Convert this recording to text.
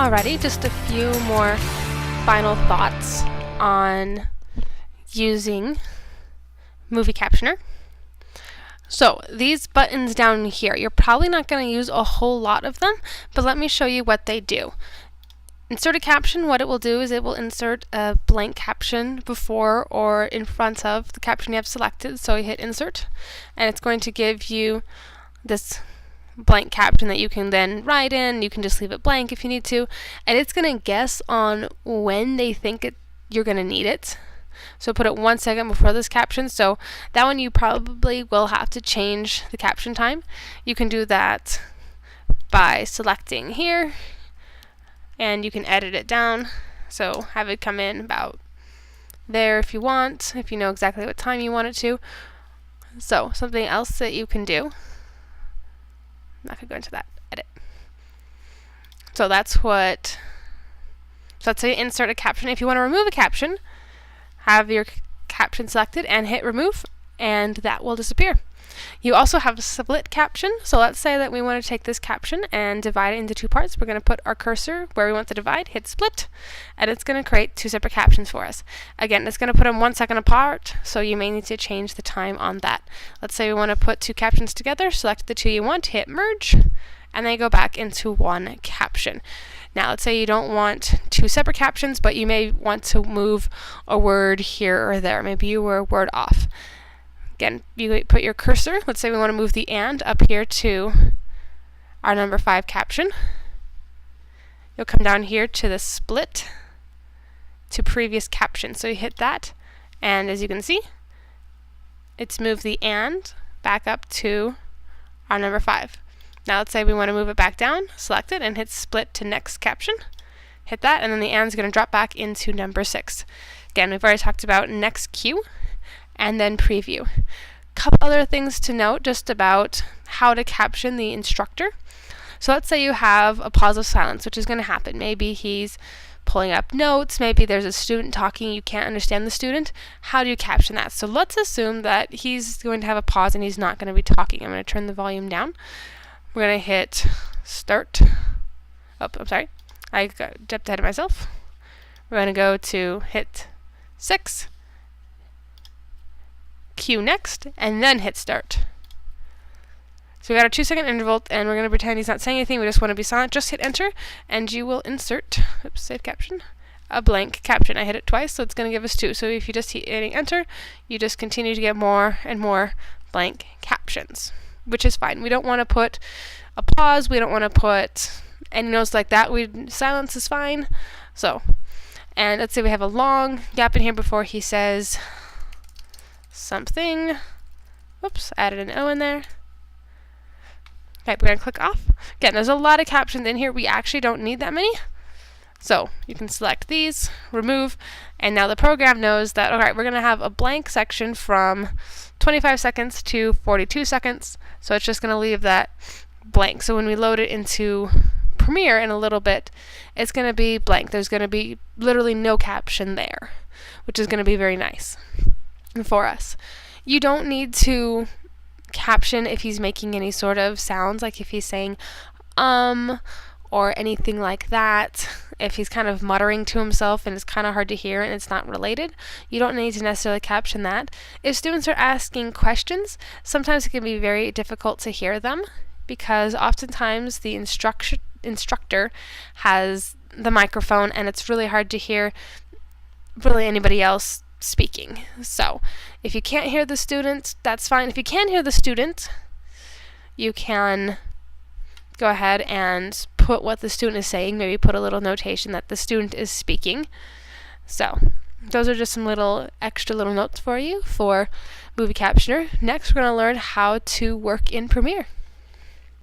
Alrighty, just a few more final thoughts on using Movie Captioner. So these buttons down here, you're probably not going to use a whole lot of them, but let me show you what they do. Insert a caption, what it will do is it will insert a blank caption before or in front of the caption you have selected. So you hit insert, and it's going to give you this blank caption that you can then write in. You can just leave it blank if you need to, and it's going to guess on when they think you're going to need it. So put it 1 second before this caption. So that one you probably will have to change the caption time. You can do that by selecting here, and you can edit it down. So have it come in about there if you want, if you know exactly what time you want it to. So something else that you can do, I'm not going to go into that, edit. So that's what, so let's say insert a caption. If you want to remove a caption, have your caption selected and hit remove, and that will disappear. You also have a split caption. So let's say that we want to take this caption and divide it into two parts. We're going to put our cursor where we want to divide, hit split, and it's going to create two separate captions for us. Again, it's going to put them 1 second apart, so you may need to change the time on that. Let's say we want to put two captions together, select the two you want, hit merge, and they go back into one caption. Now, let's say you don't want two separate captions, but you may want to move a word here or there. Maybe you were a word off. Again, you put your cursor. Let's say we want to move the and up here to our number 5 caption. You'll come down here to the split to previous caption. So you hit that, and as you can see, it's moved the and back up to our number 5. Now let's say we want to move it back down, select it, and hit split to next caption. Hit that, and then the and is going to drop back into number 6. Again, we've already talked about next cue and then preview. Couple other things to note just about how to caption the instructor. So let's say you have a pause of silence, which is going to happen. Maybe he's pulling up notes, maybe there's a student talking, you can't understand the student. How do you caption that? So let's assume that he's going to have a pause and he's not going to be talking. I'm going to turn the volume down. We're going to hit start. Oh, I'm sorry. I jumped ahead of myself. We're going to go to hit 6, cue next, and then hit start. So we got a 2 second interval, and we're going to pretend he's not saying anything. We just want to be silent. Just hit enter, and you will insert, oops, save caption, a blank caption. I hit it twice, so it's going to give us 2. So if you just hit enter, you just continue to get more and more blank captions, which is fine. We don't want to put a pause. We don't want to put any notes like that. Silence is fine. So, and let's say we have a long gap in here before he says something. Whoops, added an O in there. Okay, we're going to click off. Again, there's a lot of captions in here. We actually don't need that many. So you can select these, remove, and now the program knows that, all right, we're going to have a blank section from 25 seconds to 42 seconds. So it's just going to leave that blank. So when we load it into Premiere in a little bit, it's going to be blank. There's going to be literally no caption there, which is going to be very nice for us. You don't need to caption if he's making any sort of sounds, like if he's saying or anything like that. If he's kind of muttering to himself and it's kind of hard to hear and it's not related, you don't need to necessarily caption that. If students are asking questions, sometimes it can be very difficult to hear them because oftentimes the instructor has the microphone and it's really hard to hear really anybody else speaking. So if you can't hear the student, that's fine. If you can hear the student, you can go ahead and put what the student is saying, maybe put a little notation that the student is speaking. So those are just some extra little notes for you for Movie Captioner. Next, we're going to learn how to work in Premiere.